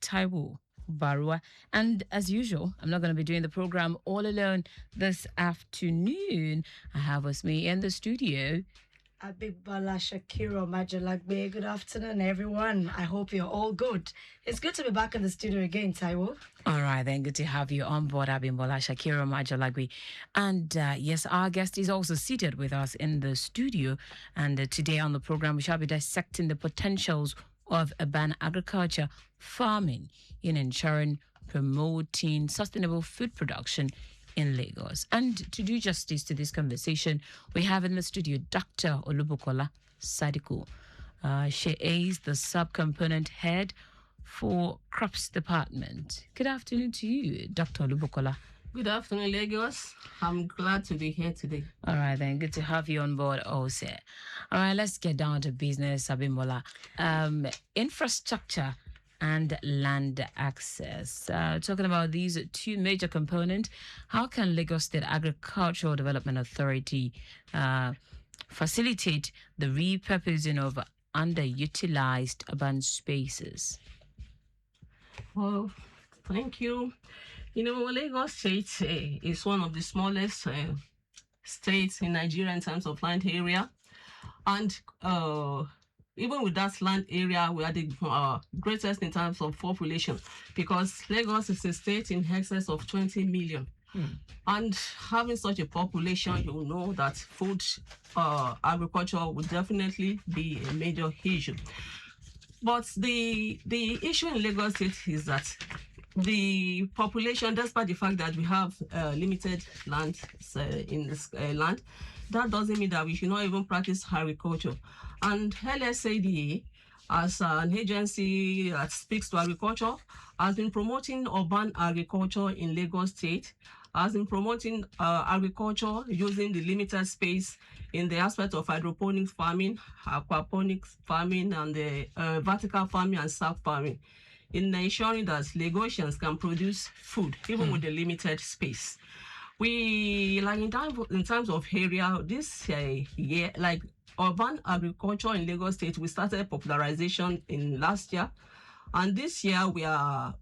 Taiwo Barua. And as usual, I'm not going to be doing the program all alone this afternoon. I have with me in the studio. Abibala Shakiro Majalagbe. Good afternoon, everyone. I hope you're all good. It's good to be back in the studio again, Taiwo. All right, then. Good to have you on board, Abimbola Shakira Majalagwi. And yes, our guest is also seated with us in the studio. And today on the program, we shall be dissecting the potentials of urban agriculture farming in ensuring promoting sustainable food production in Lagos. And to do justice to this conversation, we have in the studio Dr. Bukola Sadiku. She is the subcomponent head for crops department. Good afternoon to you, Dr. Bukola. Good afternoon, Lagos. I'm glad to be here today. All right, then. Good to have you on board also. All right, let's get down to business, Abimbola. Infrastructure and land access. Talking about these two major components, how can Lagos State Agricultural Development Authority facilitate the repurposing of underutilized urban spaces? Well, thank you. Lagos State is one of the smallest states in Nigeria in terms of land area. And even with that land area, we are the greatest in terms of population, because Lagos is a state in excess of 20 million. And having such a population, you know that food agriculture would definitely be a major issue. But the issue in Lagos State is that the population, despite the fact that we have limited land in this land, that doesn't mean that we should not even practice agriculture. And LSADA, as an agency that speaks to agriculture, has been promoting urban agriculture in Lagos State, has been promoting agriculture using the limited space in the aspect of hydroponic farming, aquaponics farming, and the vertical farming and sack farming, in ensuring that Lagosians can produce food even with the limited space. We, like in terms of area, this year, like urban agriculture in Lagos State, we started popularization in last year. And this year we are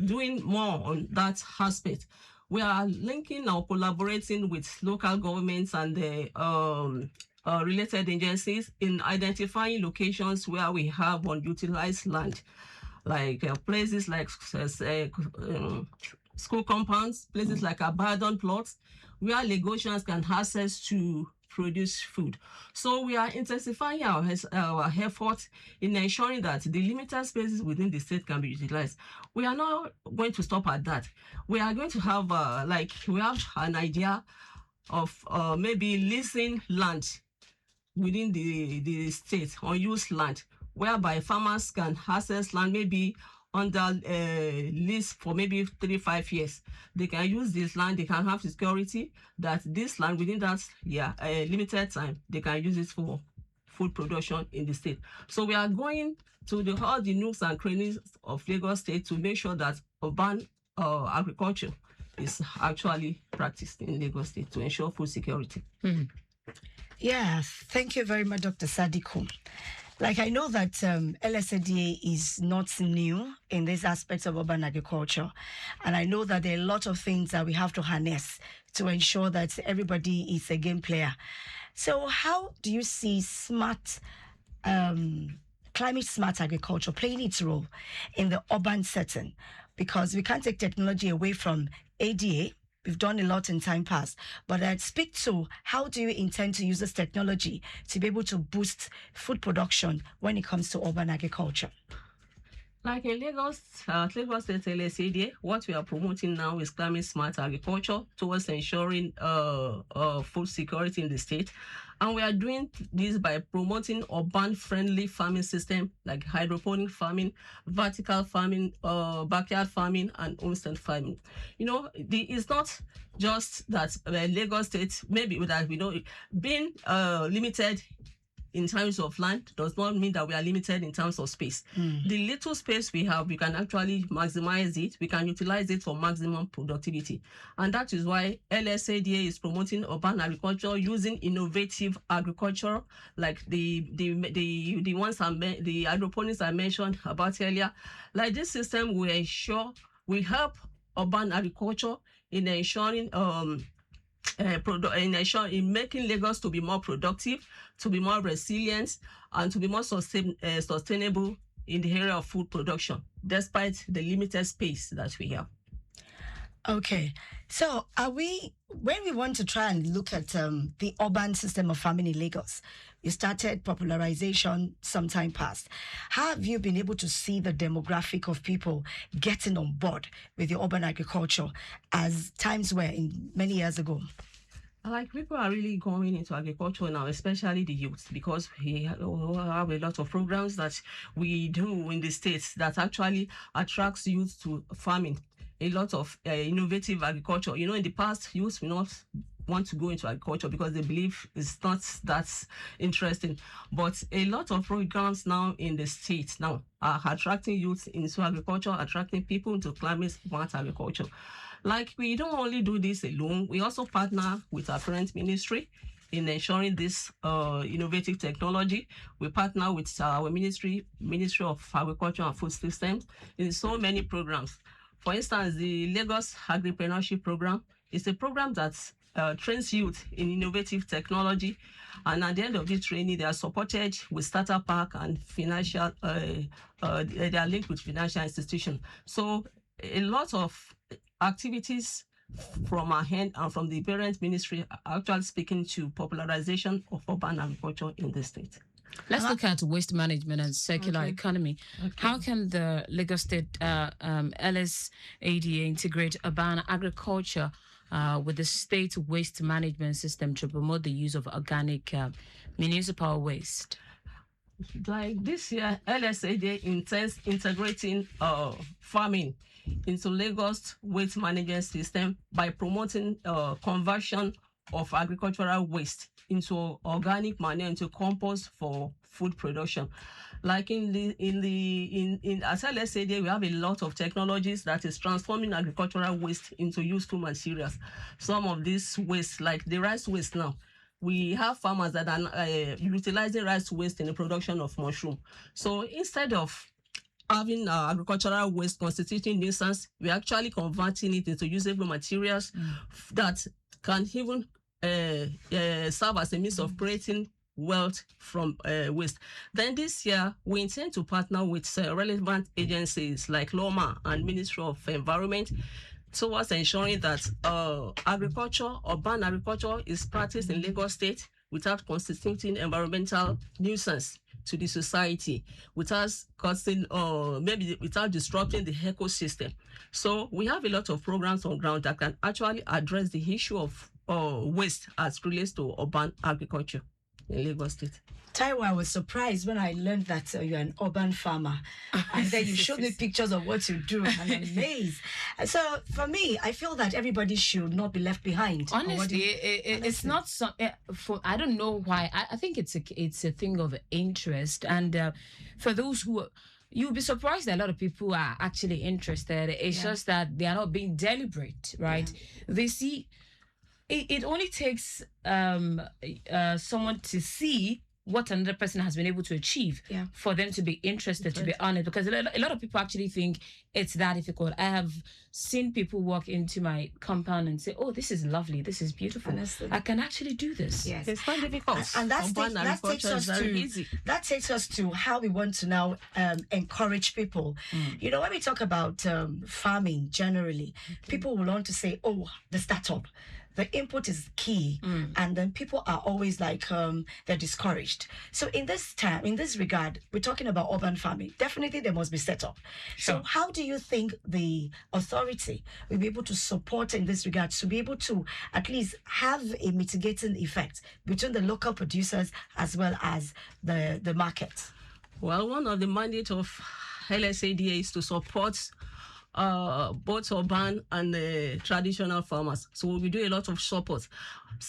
doing more on that aspect. We are linking or collaborating with local governments and the related agencies in identifying locations where we have unutilized land, like places like school compounds, places like abandoned plots, where Lagosians can access to produce food. So we are intensifying our efforts in ensuring that the limited spaces within the state can be utilized. We are not going to stop at that. We are going to have, we have an idea of maybe leasing land within the state, unused land, whereby farmers can access land maybe under lease for maybe 3-5 years. They can use this land, they can have security that this land within that limited time, they can use it for food production in the state. So we are going to all the nooks and crannies of Lagos State to make sure that urban agriculture is actually practiced in Lagos State to ensure food security. Yeah, thank you very much, Dr. Sadiku. Like, I know that LSADA is not new in this aspect of urban agriculture. And I know that there are a lot of things that we have to harness to ensure that everybody is a game player. So how do you see smart, climate smart agriculture playing its role in the urban setting? Because we can't take technology away from ADA. We've done a lot in time past, but I'd speak to how do you intend to use this technology to be able to boost food production when it comes to urban agriculture? Like in Lagos State LSADA, what we are promoting now is climate smart agriculture towards ensuring food security in the state. And we are doing this by promoting urban-friendly farming system like hydroponic farming, vertical farming, backyard farming, and homestead farming. It's not just that Lagos State, maybe that being limited in terms of land does not mean that we are limited in terms of space. The little space we have, we can actually maximize it. We can utilize it for maximum productivity. And that is why LSADA is promoting urban agriculture using innovative agriculture, like the ones the agroponics I mentioned about earlier. Like this system will ensure, we help urban agriculture in ensuring in making Lagos to be more productive, to be more resilient, and to be more sustainable in the area of food production, despite the limited space that we have. Okay, so when we want to try and look at the urban system of farming in Lagos, you started popularization sometime past. How have you been able to see the demographic of people getting on board with the urban agriculture as times were in many years ago? Like, people are really going into agriculture now, especially the youth, because we have a lot of programs that we do in the states that actually attracts youth to farming. A lot of innovative agriculture. In the past, youth will not want to go into agriculture because they believe it's not that interesting. But a lot of programs now in the state now are attracting youth into agriculture, attracting people into climate-smart agriculture. Like, we don't only do this alone. We also partner with our parent ministry in ensuring this innovative technology. We partner with our Ministry of Agriculture and Food Systems in so many programs. For instance, the Lagos Agripreneurship Program is a program that trains youth in innovative technology, and at the end of the training, they are supported with starter pack and financial. They are linked with financial institutions. So a lot of activities from our hand and from the parent ministry are actually speaking to popularization of urban agriculture in the state. Let's look at waste management and circular economy. How can the Lagos State LSADA integrate urban agriculture with the state waste management system to promote the use of organic municipal waste? Like this year, LSADA intends integrating farming into Lagos waste management system by promoting conversion of agricultural waste into organic manure, into compost for food production. Like at LSADA, we have a lot of technologies that is transforming agricultural waste into useful materials. Some of these waste, like the rice waste now, we have farmers that are utilizing rice waste in the production of mushroom. So instead of having agricultural waste constituting nuisance, we're actually converting it into usable materials that can even serve as a means of creating wealth from waste. Then this year, we intend to partner with relevant agencies like LOMA and Ministry of Environment towards ensuring that urban agriculture is practiced in Lagos State without constituting environmental nuisance to the society, without causing maybe without disrupting the ecosystem. So we have a lot of programs on ground that can actually address the issue of waste as relates to urban agriculture in Lagos State. Taiwo, I was surprised when I learned that you're an urban farmer. And then you showed me pictures of what you do. I'm amazed. So for me, I feel that everybody should not be left behind. Honestly, it's not so. I don't know why. I think it's a thing of interest. And for those who... You'll be surprised that a lot of people are actually interested. It's just that they are not being deliberate, right? They see... It only takes someone to see what another person has been able to achieve for them to be interested, to be honest, because a lot of people actually think it's that difficult. I have seen people walk into my compound and say, oh, this is lovely, this is beautiful. Honestly, I can actually do this. Yes. It's not difficult. And that takes us to how we want to now encourage people. You know, when we talk about farming generally, people will want to say, oh, the startup. The input is key, and then people are always like they're discouraged. So in this regard, we're talking about urban farming. Definitely, there must be set up. Sure. So how do you think the authority will be able to support in this regard to be able to at least have a mitigating effect between the local producers as well as the market? Well, one of the mandates of LSADA is to support both urban and traditional farmers. So we do a lot of support.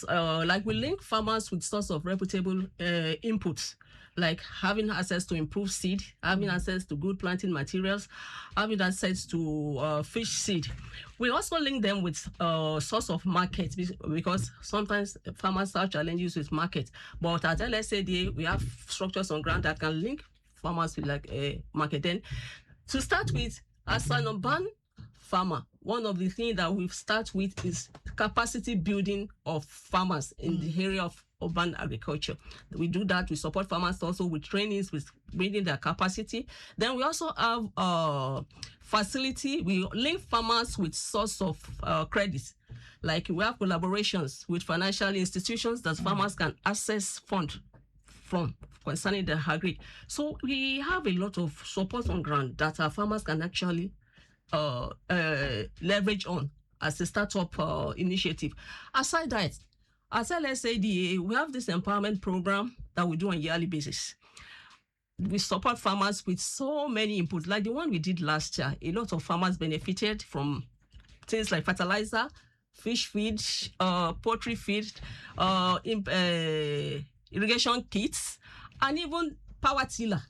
Like we link farmers with source of reputable inputs, like having access to improved seed, having access to good planting materials, having access to fish seed. We also link them with source of market, because sometimes farmers have challenges with market. But at LSADA, we have structures on ground that can link farmers with like a market. Then to start with, as an urban farmer, one of the things that we start with is capacity building of farmers in the area of urban agriculture. We do that. We support farmers also with trainings, with building their capacity. Then we also have facility. We link farmers with source of credits. Like we have collaborations with financial institutions that farmers can access funds from concerning the agri. So we have a lot of support on ground that our farmers can actually leverage on as a startup initiative. Aside that, as LSADA, we have this empowerment program that we do on a yearly basis. We support farmers with so many inputs, like the one we did last year. A lot of farmers benefited from things like fertilizer, fish feed, poultry feed, irrigation kits, and even power tiller.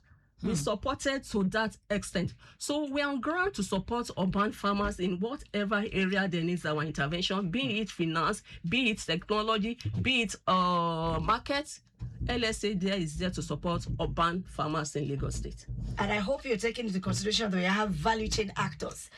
We supported to that extent. So we're on ground to support urban farmers in whatever area they need our intervention, be it finance, be it technology, be it market. LSADA is there to support urban farmers in Lagos State. And I hope you're taking into consideration that we have value chain actors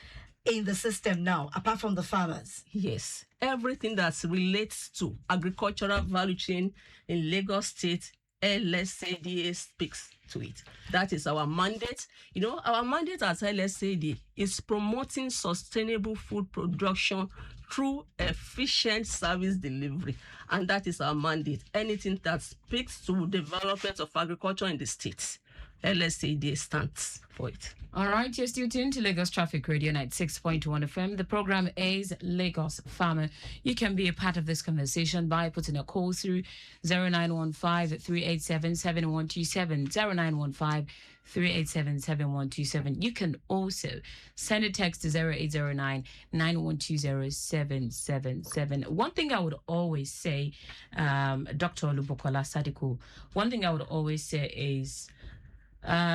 in the system now, apart from the farmers. Yes, everything that relates to agricultural value chain in Lagos State, LSADA speaks to it. That is our mandate. You know, our mandate as LSADA is promoting sustainable food production through efficient service delivery. And that is our mandate. Anything that speaks to development of agriculture in the state, LSADA stands for it. All right, you're still tuned to Lagos Traffic Radio 96.1 FM. The program is Lagos Farmer. You can be a part of this conversation by putting a call through 0915-387-7127, 0915-387-7127. You can also send a text to 0809-9120-777. One thing I would always say, Dr. Bukola, Sadiku, one thing I would always say is,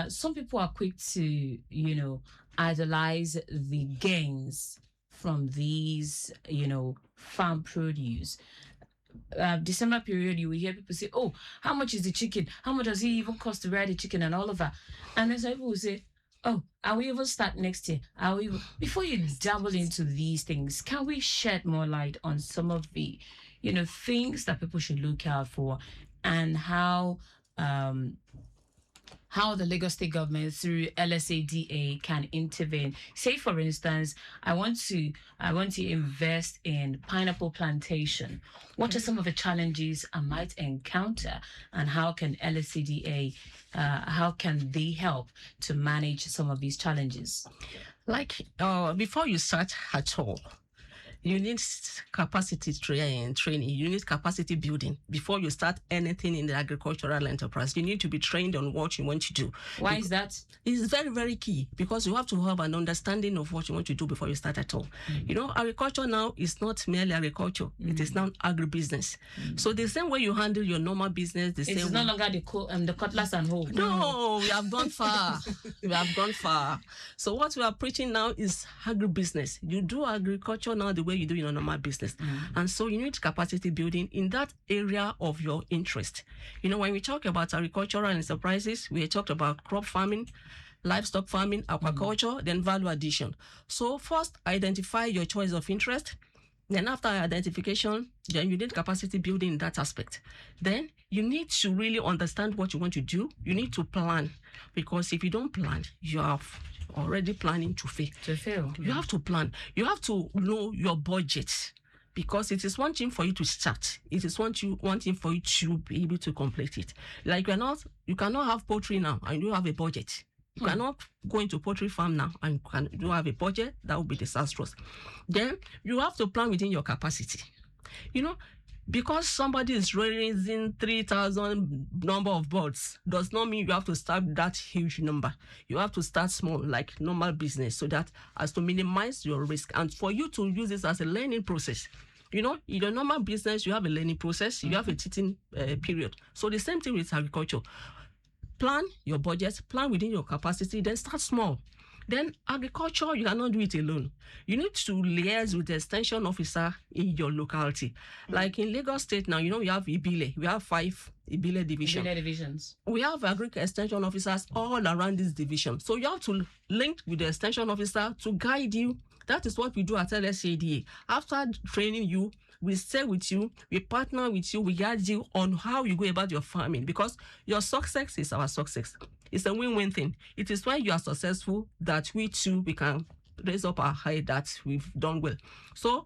some people are quick to, idolize the gains from these, farm produce. December period, you will hear people say, "Oh, how much is the chicken? How much does it even cost to rear the chicken?" and all of that. And then some people will say, "Oh, are we even start next year? Are we?" Before you dabble into these things, can we shed more light on some of the, things that people should look out for, and how the Lagos State government through LSADA can intervene? Say, for instance, I want to invest in pineapple plantation. What are some of the challenges I might encounter, and how can LSADA, how can they help to manage some of these challenges? Like before you start at all, you need capacity training. You need capacity building before you start anything in the agricultural enterprise. You need to be trained on what you want to do. Why is that? It's very, very key, because you have to have an understanding of what you want to do before you start at all. Agriculture now is not merely agriculture. It is now agribusiness. So the same way you handle your normal business, It's no longer the cutlass and hoe. No, we have gone far. We have gone far. So what we are preaching now is agribusiness. You do agriculture now the way you do your normal business. And so you need capacity building in that area of your interest. When we talk about agricultural enterprises, we talked about crop farming, livestock farming, aquaculture, then value addition. So first, identify your choice of interest. Then after identification, then you need capacity building in that aspect. Then you need to really understand what you want to do. You need to plan, because if you don't plan, you are already planning to fail. You have to plan. You have to know your budget, because it is one thing for you to start. It is one thing for you to be able to complete it. Like you cannot have poultry now and you have a budget. You cannot go into poultry farm now and you have a budget. That would be disastrous. Then you have to plan within your capacity. Because somebody is raising 3,000 number of birds does not mean you have to start that huge number. You have to start small, like normal business, so that as to minimize your risk and for you to use this as a learning process. You know, in your normal business, you have a learning process, you have a teaching period. So the same thing with agriculture. Plan your budget, plan within your capacity, then start small. Then agriculture, you cannot do it alone. You need to liaise with the extension officer in your locality. Like in Lagos State now, you know, we have Ibile. We have 5 Ibile divisions. We have agric extension officers all around this division. So you have to link with the extension officer to guide you. That is what we do at LSADA. After training you, we stay with you, we partner with you, we guide you on how you go about your farming, because your success is our success. It's a win-win thing. It is when you are successful that we too, we can raise up our head that we've done well. So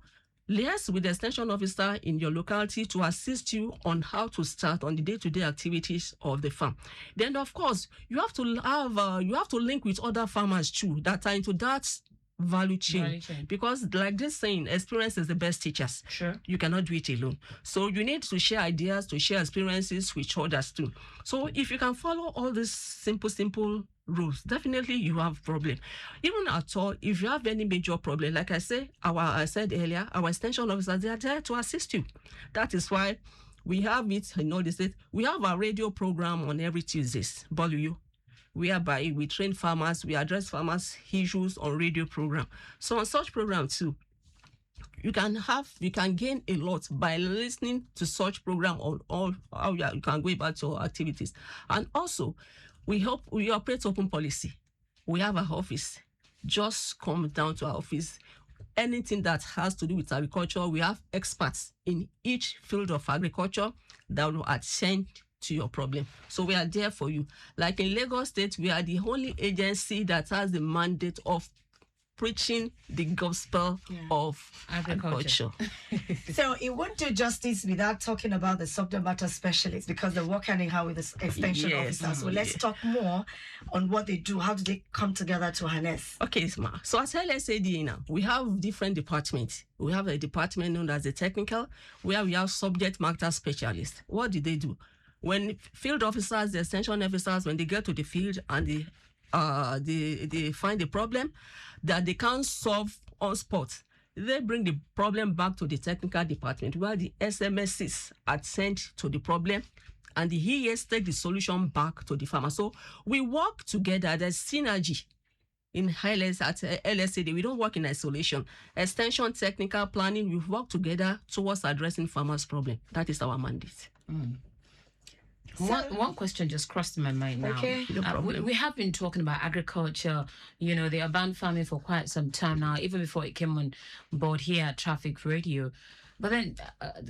liaise with the extension officer in your locality to assist you on how to start on the day-to-day activities of the farm. Then, of course, you have to link with other farmers too that are into that value chain. Because like this saying, experience is the best teachers. Sure. You cannot do it alone. So you need to share ideas, to share experiences with others too. So if you can follow all these simple rules, definitely you have problem. Even at all, if you have any major problem, like I said earlier, our extension officers, they are there to assist you. That is why we have it in all the states. We have a radio program on every Tuesdays, Bolu, whereby we train farmers, we address farmers' issues on radio program. So on such program too, you can gain a lot by listening to such program on all how you can go about your activities. And also, we operate open policy. We have an office. Just come down to our office. Anything that has to do with agriculture, we have experts in each field of agriculture that will attend to your problem. So we are there for you. Like in Lagos State, we are the only agency that has the mandate of preaching the gospel of agriculture. So it won't do justice without talking about the subject matter specialists, because they work hand in hand with the extension officers. So let's talk more on what they do. How do they come together to harness? Okay, so at LSADA now, we have different departments. We have a department known as the technical, where we have subject matter specialists. What do they do? When field officers, the extension officers, when they get to the field and they find the problem that they can't solve on spot, they bring the problem back to the technical department, where the SMSs are sent to the problem and the EAs take the solution back to the farmer. So we work together. There's synergy in LSADA. We don't work in isolation. Extension, technical planning, we work together towards addressing farmers' problem. That is our mandate. One question just crossed my mind now. Okay. No problem. We have been talking about agriculture, the urban farming for quite some time now, even before it came on board here at Traffic Radio. But then,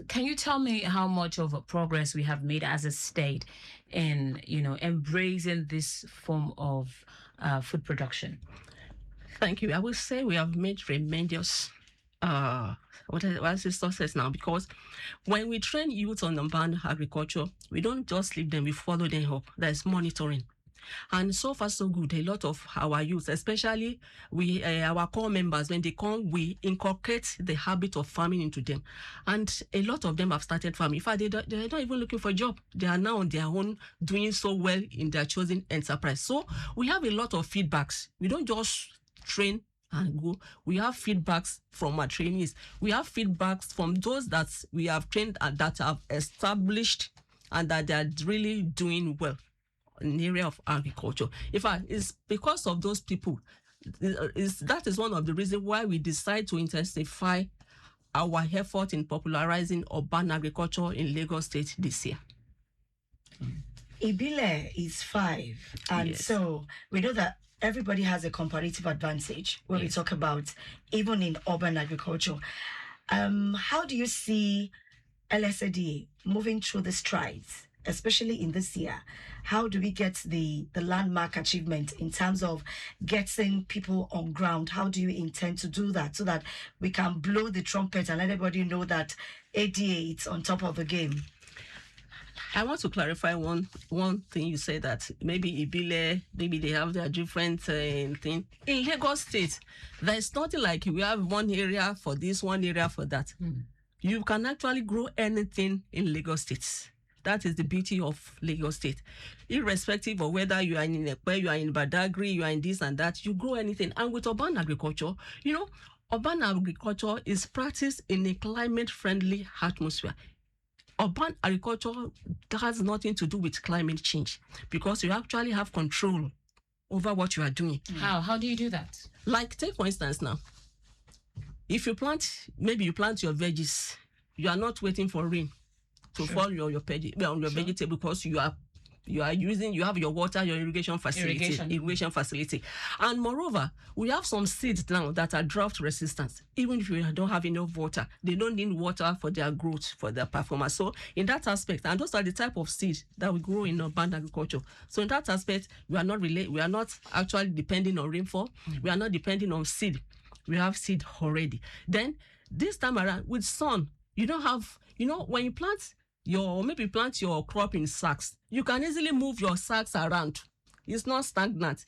can you tell me how much of a progress we have made as a state in, embracing this form of food production? Thank you. I will say we have made tremendous what is success now, because when we train youth on urban agriculture, we don't just leave them, we follow them up. There's monitoring. And so far, so good. A lot of our youth, especially our core members, when they come, we inculcate the habit of farming into them. And a lot of them have started farming. In fact, they're not even looking for a job. They are now on their own, doing so well in their chosen enterprise. So we have a lot of feedbacks. We don't just train and go. We have feedbacks from our trainees. We have feedbacks from those that we have trained and that have established and that they are really doing well in the area of agriculture. In fact, it's because of those people. That is one of the reasons why we decide to intensify our effort in popularizing urban agriculture in Lagos State this year. Ibile is 5, and so we know that everybody has a comparative advantage when we talk about even in urban agriculture. How do you see LSADA moving through the strides, especially in this year? How do we get the landmark achievement in terms of getting people on ground? How do you intend to do that so that we can blow the trumpet and let everybody know that ADA is on top of the game? I want to clarify one thing. You said that maybe Ibile, maybe they have their different thing. In Lagos State, there's nothing like we have one area for this, one area for that. You can actually grow anything in Lagos State. That is the beauty of Lagos State. Irrespective of whether you are in Ekpe, you are in Badagry, you are in this and that, you grow anything. And with urban agriculture, urban agriculture is practiced in a climate-friendly atmosphere. Urban agriculture has nothing to do with climate change because you actually have control over what you are doing. How do you do that? Like, take for instance now, if you plant, maybe you plant your veggies, you are not waiting for rain to fall your vegetable because you have your water, your irrigation facility. And moreover, we have some seeds now that are drought resistant. Even if you don't have enough water, they don't need water for their growth, for their performance. So in that aspect, and those are the type of seeds that we grow in urban agriculture. So in that aspect, we are not actually depending on rainfall. We are not depending on seed. We have seed already. Then this time around with sun, you don't have, when you plant your crop in sacks, you can easily move your sacks around. It's not stagnant.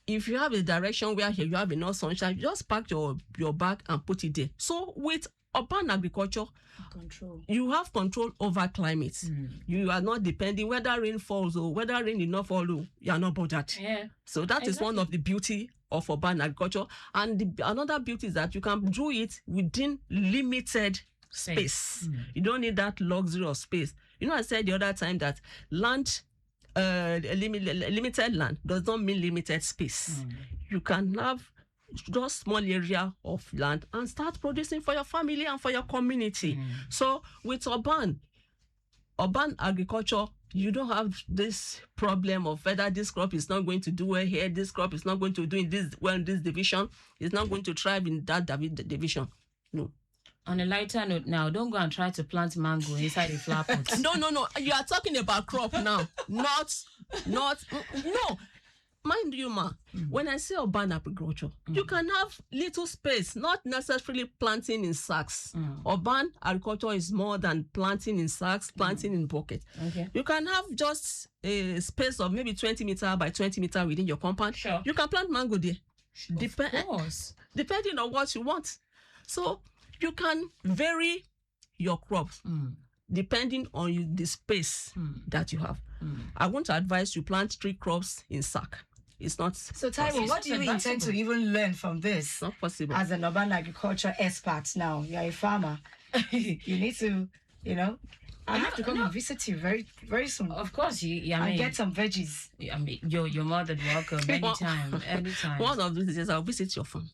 If you have a direction where you have enough sunshine, you just pack your bag and put it there. So with urban agriculture, you have control over climate. You are not depending whether rain falls or whether rain did not fall, you are not bothered. So that is one of the beauty of urban agriculture. And another beauty is that you can do it within limited space. You don't need that luxury of space. I said the other time that limited land does not mean limited space. You can have just small area of land and start producing for your family and for your community. So with urban agriculture, you don't have this problem of whether this crop is not going to do well here, this crop is not going to do in this division, it's not going to thrive in that division. No. On a lighter note now, don't go and try to plant mango inside a flower pot. No. You are talking about crop now. Not. No. Mind you, when I say urban agriculture, you can have little space, not necessarily planting in sacks. Urban agriculture is more than planting in sacks, planting in buckets. Okay. You can have just a space of maybe 20 meters by 20 meters within your compound. Sure. You can plant mango there. Of course. Depending on what you want. So you can vary your crops depending on the space that you have. I want to advise you plant 3 crops in sack. It's not. So, Taiwo, what do you intend to even learn from this? Not possible. As an urban agriculture expert now, you're a farmer. You need to, I have to come and visit you very, very soon. Of course, and get some veggies. You're more than welcome anytime. One of these days, I'll visit your farm.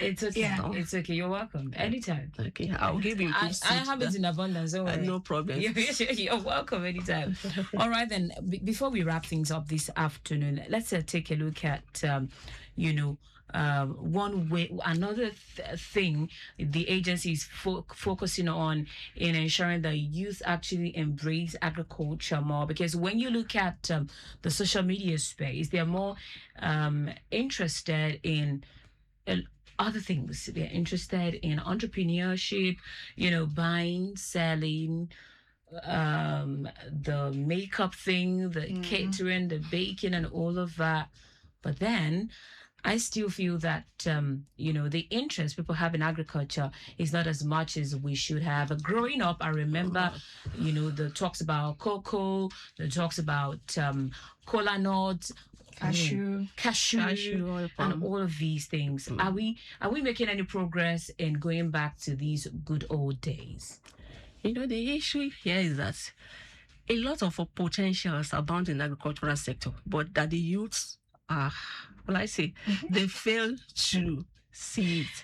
It's okay. Yeah. It's okay. You're welcome anytime. Okay, I'll give you. I have it in abundance. Don't worry. No problem. You're welcome anytime. All right, then. Before we wrap things up this afternoon, let's take a look at, another thing the agency is focusing on in ensuring that youth actually embrace agriculture more, because when you look at the social media space, they're more interested in other things. They're interested in entrepreneurship, buying, selling, the makeup thing, the catering, the baking, and all of that. But then I still feel that, the interest people have in agriculture is not as much as we should have. Growing up, I remember, the talks about cocoa, the talks about cola nuts, cashew, and all of these things. Are we making any progress in going back to these good old days? The issue here is that a lot of potentials abound in the agricultural sector, but that the youths they fail to see it.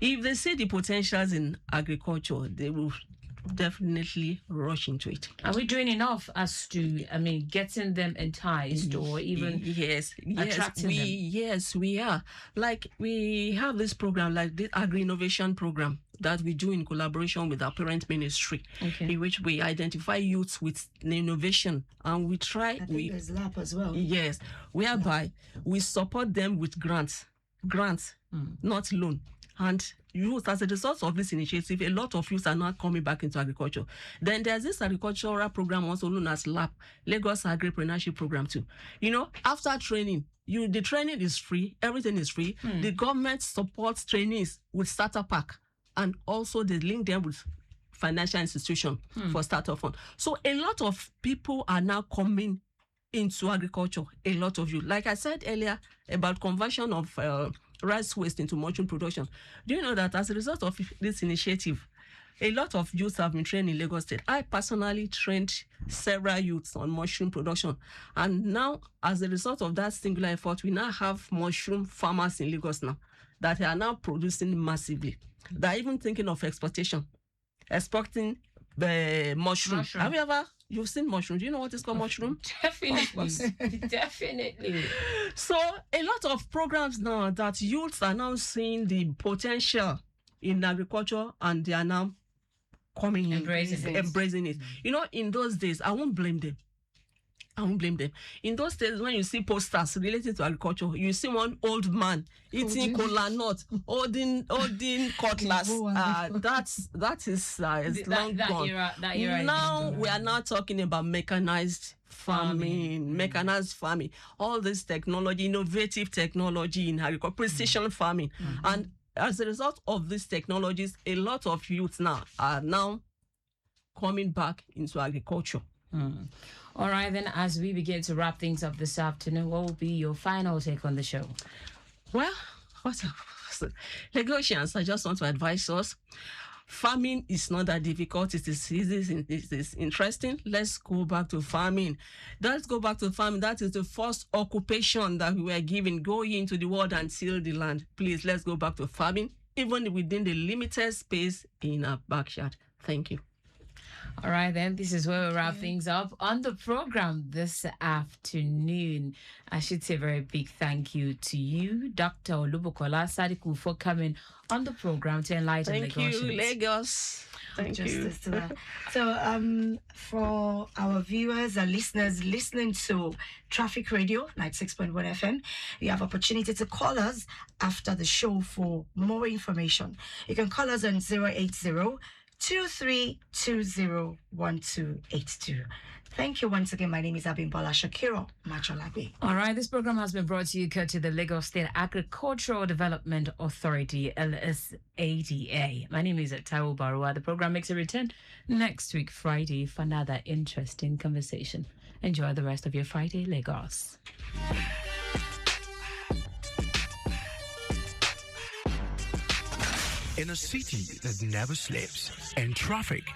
If they see the potentials in agriculture, they will definitely rush into it. Are we doing enough as to, getting them enticed or even attracting them? Yes, we are. Like, we have this program, like the Agri-Innovation program that we do in collaboration with our parent ministry, in which we identify youths with innovation, and we try. I think there's LAP as well. Yes, whereby we support them with grants, not loan. And youth, as a result of this initiative, a lot of youth are now coming back into agriculture. Then there's this agricultural program also known as LAP, Lagos Agripreneurship Program too. After training, the training is free, everything is free. The government supports trainees with starter pack, and also they link them with financial institution for startup fund. So a lot of people are now coming into agriculture. A lot of you, like I said earlier about conversion of rice waste into mushroom production. Do you know that as a result of this initiative, a lot of youths have been trained in Lagos State? I personally trained several youths on mushroom production. And now, as a result of that singular effort, we now have mushroom farmers in Lagos now that are now producing massively. They're even thinking of exporting mushroom. Have you've seen mushroom? Do you know what is called mushroom? Definitely. Definitely. So a lot of programs now that youths are now seeing the potential in agriculture, and they are now coming embracing it. You know, in those days, I won't blame them. In those days, when you see posters related to agriculture, you see one old man eating cola nut, holding cutlass. That is long gone. That era now we are now talking about mechanized farming. All this technology, innovative technology in agriculture, precision farming, and as a result of these technologies, a lot of youth now are coming back into agriculture. All right, then, as we begin to wrap things up this afternoon, what will be your final take on the show? Well, Lagosians, I just want to advise us. Farming is not that difficult. It is easy. It is interesting. Let's go back to farming. That is the first occupation that we were given. Go into the world and till the land. Please, let's go back to farming, even within the limited space in our backyard. Thank you. All right, then, this is where we wrap things up on the program this afternoon. I should say a very big thank you to you, Dr. Bukola Sadiku, for coming on the program to enlighten Lagosians. Thank you, Lagos. Thank you. So, for our viewers and listeners listening to Traffic Radio 96.1 FM, you have opportunity to call us after the show for more information. You can call us on 080 23201282. Thank you once again. My name is Abimbola Shakiro Majolabi. All right, this program has been brought to you courtesy the Lagos State Agricultural Development Authority, LSADA. My name is Taiwo Barua. The program makes a return next week, Friday, for another interesting conversation. Enjoy the rest of your Friday, Lagos. In a city that never sleeps and traffic